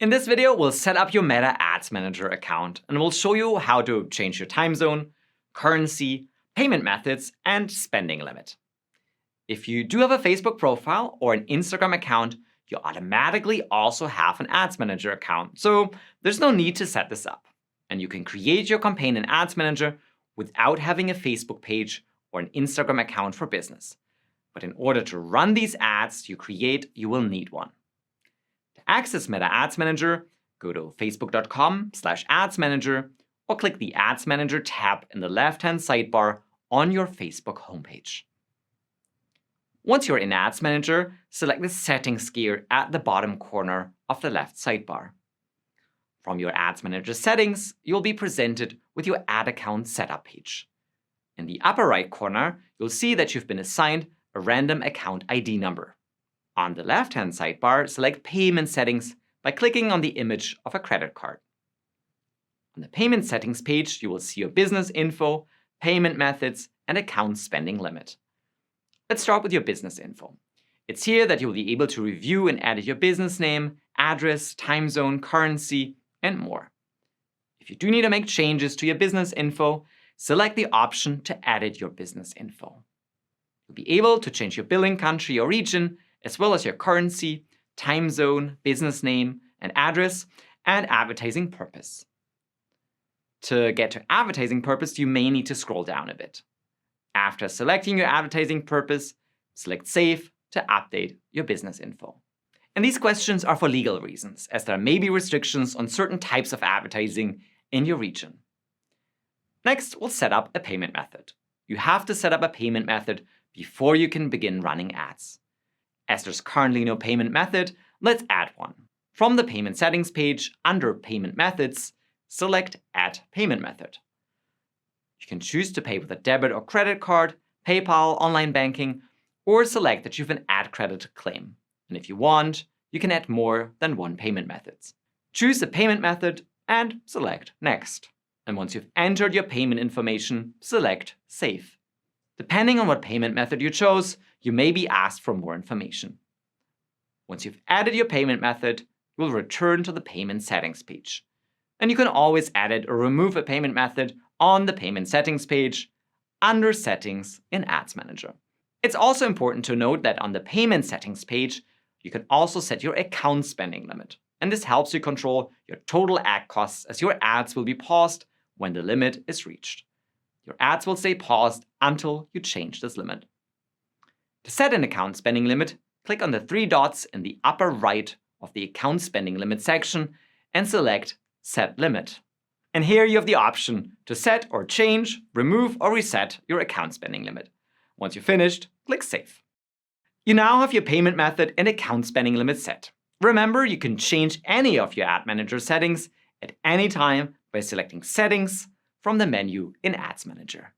In this video, we'll set up your Meta Ads Manager account and we'll show you how to change your time zone, currency, payment methods, and spending limit. If you do have a Facebook profile or an Instagram account, you automatically also have an Ads Manager account, so there's no need to set this up. And you can create your campaign in Ads Manager without having a Facebook page or an Instagram account for business. But in order to run these ads you create, you will need one. To access Meta Ads Manager, go to facebook.com/adsmanager or click the Ads Manager tab in the left-hand sidebar on your Facebook homepage. Once you're in Ads Manager, select the Settings gear at the bottom corner of the left sidebar. From your Ads Manager settings, you'll be presented with your ad account setup page. In the upper right corner, you'll see that you've been assigned a random account ID number. On the left-hand sidebar, select Payment Settings by clicking on the image of a credit card. On the Payment Settings page, you will see your business info, payment methods, and account spending limit. Let's start with your business info. It's here that you'll be able to review and edit your business name, address, time zone, currency, and more. If you do need to make changes to your business info, select the option to edit your business info. You'll be able to change your billing country or region, as well as your currency, time zone, business name, and address, and advertising purpose. To get to advertising purpose, you may need to scroll down a bit. After selecting your advertising purpose, select Save to update your business info. And these questions are for legal reasons, as there may be restrictions on certain types of advertising in your region. Next, we'll set up a payment method. You have to set up a payment method before you can begin running ads. As there's currently no payment method, let's add one. From the Payment Settings page, under Payment Methods, select Add Payment Method. You can choose to pay with a debit or credit card, PayPal, online banking, or select that you have an ad credit to claim. And if you want, you can add more than one payment method. Choose a payment method and select Next. And once you've entered your payment information, select Save. Depending on what payment method you chose, you may be asked for more information. Once you've added your payment method, you will return to the Payment Settings page. And you can always edit or remove a payment method on the Payment Settings page under Settings in Ads Manager. It's also important to note that on the Payment Settings page, you can also set your account spending limit. And this helps you control your total ad costs, as your ads will be paused when the limit is reached. Your ads will stay paused until you change this limit. To set an account spending limit, click on the three dots in the upper right of the Account Spending Limit section and select Set Limit. And here you have the option to set or change, remove or reset your account spending limit. Once you're finished, click Save. You now have your payment method and account spending limit set. Remember, you can change any of your Ad Manager settings at any time by selecting Settings from the menu in Ads Manager.